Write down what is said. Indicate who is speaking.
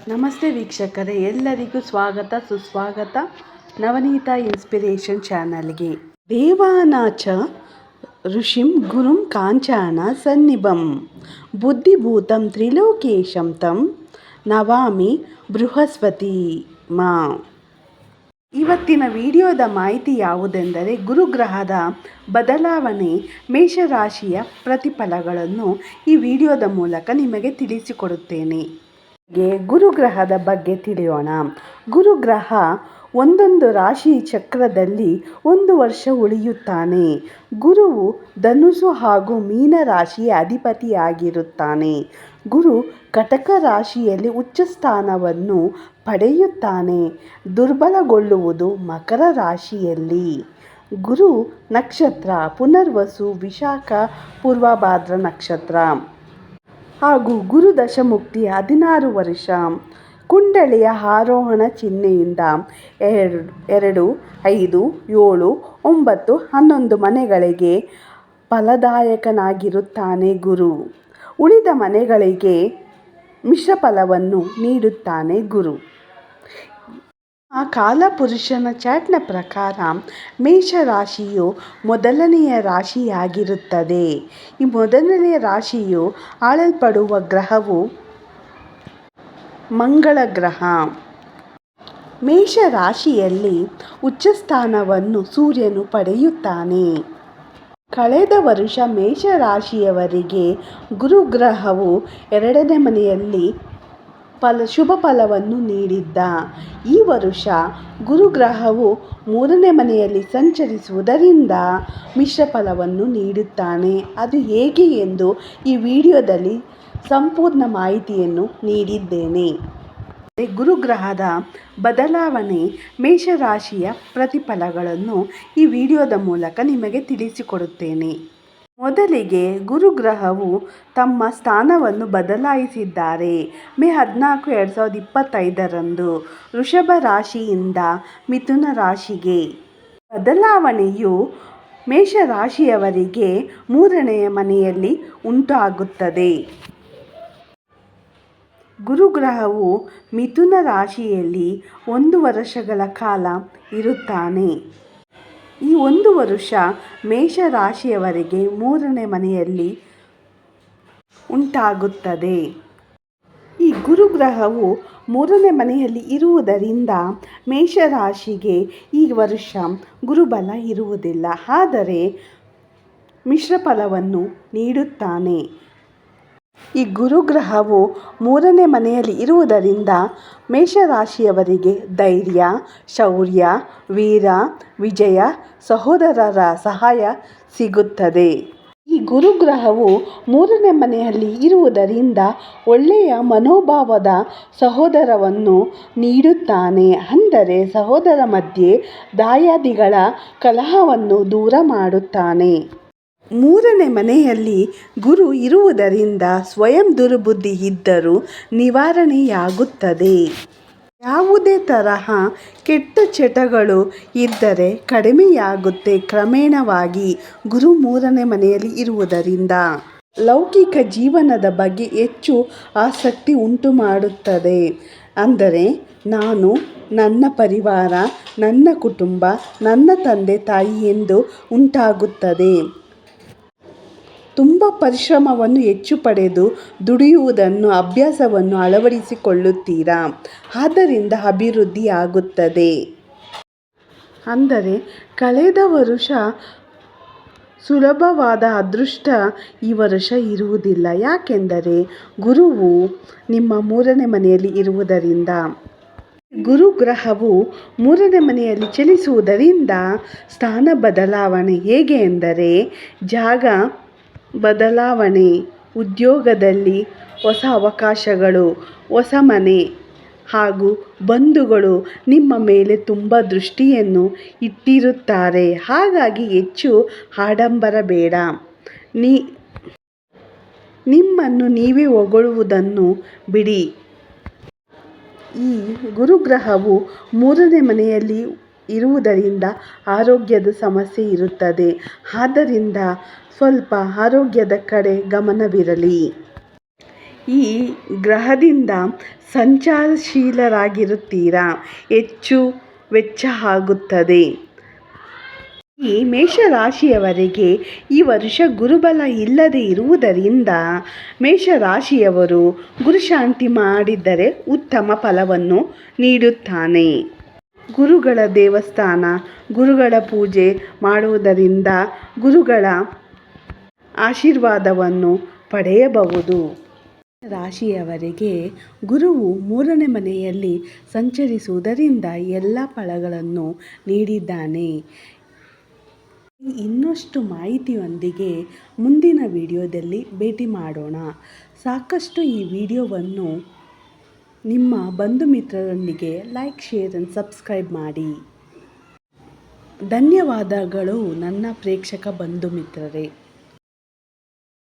Speaker 1: ನಮಸ್ತೆ ವೀಕ್ಷಕರೇ, ಎಲ್ಲರಿಗೂ ಸ್ವಾಗತ ಸುಸ್ವಾಗತ ನವನೀತ ಇನ್ಸ್ಪಿರೇಷನ್ ಚಾನಲ್ಗೆ. ದೇವಾನಾಚ ಋಷಿಂ ಗುರುಂ ಕಾಂಚಾನ ಸನ್ನಿಭಂ ಬುದ್ಧಿಭೂತಂ ತ್ರಿಲೋಕೇಶಂ ತಂ ನಮಾಮಿ ಬೃಹಸ್ಪತಿ ಮಾ. ಇವತ್ತಿನ ವಿಡಿಯೋದ ಮಾಹಿತಿ ಯಾವುದೆಂದರೆ, ಗುರುಗ್ರಹದ ಬದಲಾವಣೆ ಮೇಷರಾಶಿಯ ಪ್ರತಿಫಲಗಳನ್ನು ಈ ವಿಡಿಯೋದ ಮೂಲಕ ನಿಮಗೆ ತಿಳಿಸಿಕೊಡುತ್ತೇನೆ. ಗುರುಗ್ರಹದ ಬಗ್ಗೆ ತಿಳಿಯೋಣ. ಗುರುಗ್ರಹ ಒಂದೊಂದು ರಾಶಿ ಚಕ್ರದಲ್ಲಿ 1 ವರ್ಷ ಉಳಿಯುತ್ತಾನೆ. ಗುರುವು ಧನುಸು ಹಾಗೂ ಮೀನ ರಾಶಿಯ ಅಧಿಪತಿಯಾಗಿರುತ್ತಾನೆ. ಗುರು ಕಟಕ ರಾಶಿಯಲ್ಲಿ ಉಚ್ಚ ಸ್ಥಾನವನ್ನು ಪಡೆಯುತ್ತಾನೆ. ದುರ್ಬಲಗೊಳ್ಳುವುದು ಮಕರ ರಾಶಿಯಲ್ಲಿ. ಗುರು ನಕ್ಷತ್ರ ಪುನರ್ವಸು, ವಿಶಾಖ, ಪೂರ್ವಭಾದ್ರ ನಕ್ಷತ್ರ ಹಾಗೂ ಗುರು ದಶಮುಕ್ತಿ 16 ವರ್ಷ. ಕುಂಡಲಿಯ ಆರೋಹಣ ಚಿಹ್ನೆಯಿಂದ 2, 5, 7, 9, 11 ಮನೆಗಳಿಗೆ ಫಲದಾಯಕನಾಗಿರುತ್ತಾನೆ ಗುರು. ಉಳಿದ ಮನೆಗಳಿಗೆ ಮಿಶ್ರ ಫಲವನ್ನು ನೀಡುತ್ತಾನೆ ಗುರು. ಕಾಲಪುರುಷನ ಚಾರ್ಟ್ನ ಪ್ರಕಾರ ಮೇಷರಾಶಿಯು ಮೊದಲನೆಯ ರಾಶಿಯಾಗಿರುತ್ತದೆ. ಈ ಮೊದಲನೆಯ ರಾಶಿಯು ಆಳಲ್ಪಡುವ ಗ್ರಹವು ಮಂಗಳ ಗ್ರಹ. ಮೇಷರಾಶಿಯಲ್ಲಿ ಉಚ್ಚಸ್ಥಾನವನ್ನು ಸೂರ್ಯನು ಪಡೆಯುತ್ತಾನೆ. ಕಳೆದ ವರ್ಷ ಮೇಷರಾಶಿಯವರಿಗೆ ಗುರುಗ್ರಹವು 2ನೇ ಮನೆಯಲ್ಲಿ ಶುಭ ಫಲವನ್ನು ನೀಡಿದ್ದ. ಈ ವರ್ಷ ಗುರುಗ್ರಹವು 3ನೇ ಮನೆಯಲ್ಲಿ ಸಂಚರಿಸುವುದರಿಂದ ಮಿಶ್ರ ಫಲವನ್ನು ನೀಡುತ್ತಾನೆ. ಅದು ಹೇಗೆ ಎಂದು ಈ ವಿಡಿಯೋದಲ್ಲಿ ಸಂಪೂರ್ಣ ಮಾಹಿತಿಯನ್ನು ನೀಡಿದ್ದೇನೆ. ಗುರುಗ್ರಹದ ಬದಲಾವಣೆ ಮೇಷರಾಶಿಯ ಪ್ರತಿಫಲಗಳನ್ನು ಈ ವಿಡಿಯೋದ ಮೂಲಕ ನಿಮಗೆ ತಿಳಿಸಿಕೊಡುತ್ತೇನೆ. ಮೊದಲಿಗೆ ಗುರುಗ್ರಹವು ತಮ್ಮ ಸ್ಥಾನವನ್ನು ಬದಲಾಯಿಸಿದ್ದಾರೆ. ಮೇ 14, 2025 ವೃಷಭ ರಾಶಿಯಿಂದ ಮಿಥುನ ರಾಶಿಗೆ. ಬದಲಾವಣೆಯು ಮೇಷರಾಶಿಯವರಿಗೆ 3ನೇ ಮನೆಯಲ್ಲಿ ಉಂಟಾಗುತ್ತದೆ. ಗುರುಗ್ರಹವು ಮಿಥುನ ರಾಶಿಯಲ್ಲಿ 1 ವರ್ಷಗಳ ಕಾಲ ಇರುತ್ತಾನೆ. ಈ 1 ವರ್ಷ ಮೇಷರಾಶಿಯವರಿಗೆ 3ನೇ ಮನೆಯಲ್ಲಿ ಉಂಟಾಗುತ್ತದೆ. ಈ ಗುರುಗ್ರಹವು 3ನೇ ಮನೆಯಲ್ಲಿ ಇರುವುದರಿಂದ ಮೇಷರಾಶಿಗೆ ಈ ವರ್ಷ ಗುರುಬಲ ಇರುವುದಿಲ್ಲ, ಆದರೆ ಮಿಶ್ರ ಫಲವನ್ನು ನೀಡುತ್ತಾನೆ. ಈ ಗುರುಗ್ರಹವು 3ನೇ ಮನೆಯಲ್ಲಿ ಇರುವುದರಿಂದ ಮೇಷರಾಶಿಯವರಿಗೆ ಧೈರ್ಯ, ಶೌರ್ಯ, ವೀರ, ವಿಜಯ, ಸಹೋದರರ ಸಹಾಯ ಸಿಗುತ್ತದೆ. ಈ ಗುರುಗ್ರಹವು 3ನೇ ಮನೆಯಲ್ಲಿ ಇರುವುದರಿಂದ ಒಳ್ಳೆಯ ಮನೋಭಾವದ ಸಹೋದರವನ್ನು ನೀಡುತ್ತಾನೆ. ಅಂದರೆ ಸಹೋದರ ಮಧ್ಯೆ ದಾಯಾದಿಗಳ ಕಲಹವನ್ನು ದೂರ ಮಾಡುತ್ತಾನೆ. 3ನೇ ಮನೆಯಲ್ಲಿ ಗುರು ಇರುವುದರಿಂದ ಸ್ವಯಂ ದುರ್ಬುದ್ಧಿ ಇದ್ದರೂ ನಿವಾರಣೆಯಾಗುತ್ತದೆ. ಯಾವುದೇ ತರಹ ಕೆಟ್ಟ ಚಟಗಳು ಇದ್ದರೆ ಕಡಿಮೆಯಾಗುತ್ತೆ ಕ್ರಮೇಣವಾಗಿ. ಗುರು 3ನೇ ಮನೆಯಲ್ಲಿ ಇರುವುದರಿಂದ ಲೌಕಿಕ ಜೀವನದ ಬಗ್ಗೆ ಹೆಚ್ಚು ಆಸಕ್ತಿ ಉಂಟು ಮಾಡುತ್ತದೆ. ಅಂದರೆ ನಾನು, ನನ್ನ ಪರಿವಾರ, ನನ್ನ ಕುಟುಂಬ, ನನ್ನ ತಂದೆ ತಾಯಿ ಎಂದು ಉಂಟಾಗುತ್ತದೆ. ತುಂಬ ಪರಿಶ್ರಮವನ್ನು ಹೆಚ್ಚು ಪಡೆದು ದುಡಿಯುವುದನ್ನು ಅಭ್ಯಾಸವನ್ನು ಅಳವಡಿಸಿಕೊಳ್ಳುತ್ತೀರಾ. ಆದ್ದರಿಂದ ಅಭಿವೃದ್ಧಿಯಾಗುತ್ತದೆ. ಅಂದರೆ ಕಳೆದ ವರ್ಷ ಸುಲಭವಾದ ಅದೃಷ್ಟ ಈ ವರ್ಷ ಇರುವುದಿಲ್ಲ. ಯಾಕೆಂದರೆ ಗುರುವು ನಿಮ್ಮ 3ನೇ ಮನೆಯಲ್ಲಿ ಇರುವುದರಿಂದ. ಗುರುಗ್ರಹವು 3ನೇ ಮನೆಯಲ್ಲಿ ಚಲಿಸುವುದರಿಂದ ಸ್ಥಾನ ಬದಲಾವಣೆ. ಹೇಗೆ ಎಂದರೆ ಜಾಗ ಬದಲಾವಣೆ, ಉದ್ಯೋಗದಲ್ಲಿ ಹೊಸ ಅವಕಾಶಗಳು, ಹೊಸ ಮನೆ ಹಾಗೂ ಬಂಧುಗಳು ನಿಮ್ಮ ಮೇಲೆ ತುಂಬ ದೃಷ್ಟಿಯನ್ನು ಇಟ್ಟಿರುತ್ತಾರೆ. ಹಾಗಾಗಿ ಹೆಚ್ಚು ಆಡಂಬರ ಬೇಡ. ನಿಮ್ಮನ್ನು ನೀವೇ ಹೊಗಳುವುದನ್ನು ಬಿಡಿ. ಈ ಗುರುಗ್ರಹವು 3ನೇ ಮನೆಯಲ್ಲಿ ಇರುವುದರಿಂದ ಆರೋಗ್ಯದ ಸಮಸ್ಯೆ ಇರುತ್ತದೆ. ಆದ್ದರಿಂದ ಸ್ವಲ್ಪ ಆರೋಗ್ಯದ ಕಡೆ ಗಮನವಿರಲಿ. ಈ ಗ್ರಹದಿಂದ ಸಂಚಾರಶೀಲರಾಗಿರುತ್ತೀರಾ, ಹೆಚ್ಚು ವೆಚ್ಚ ಆಗುತ್ತದೆ. ಈ ಮೇಷರಾಶಿಯವರಿಗೆ ಈ ವರ್ಷ ಗುರುಬಲ ಇಲ್ಲದೆ ಇರುವುದರಿಂದ ಮೇಷರಾಶಿಯವರು ಗುರುಶಾಂತಿ ಮಾಡಿದರೆ ಉತ್ತಮ ಫಲವನ್ನು ನೀಡುತ್ತಾನೆ. ಗುರುಗಳ ದೇವಸ್ಥಾನ, ಗುರುಗಳ ಪೂಜೆ ಮಾಡುವುದರಿಂದ ಗುರುಗಳ ಆಶೀರ್ವಾದವನ್ನು ಪಡೆಯಬಹುದು. ರಾಶಿಯವರಿಗೆ ಗುರುವು 3ನೇ ಮನೆಯಲ್ಲಿ ಸಂಚರಿಸುವುದರಿಂದ ಎಲ್ಲ ಫಲಗಳನ್ನು ನೀಡಿದ್ದಾನೆ. ಇನ್ನಷ್ಟು ಮಾಹಿತಿಯೊಂದಿಗೆ ಮುಂದಿನ ವಿಡಿಯೋದಲ್ಲಿ ಭೇಟಿ ಮಾಡೋಣ. ಸಾಕಷ್ಟು ಈ ವಿಡಿಯೋವನ್ನು ನಿಮ್ಮ ಬಂಧು ಮಿತ್ರರೊಂದಿಗೆ ಲೈಕ್, ಶೇರ್ ಆ್ಯಂಡ್ ಸಬ್ಸ್ಕ್ರೈಬ್ ಮಾಡಿ. ಧನ್ಯವಾದಗಳು ನನ್ನ ಪ್ರೇಕ್ಷಕ ಬಂಧು ಮಿತ್ರರೇ.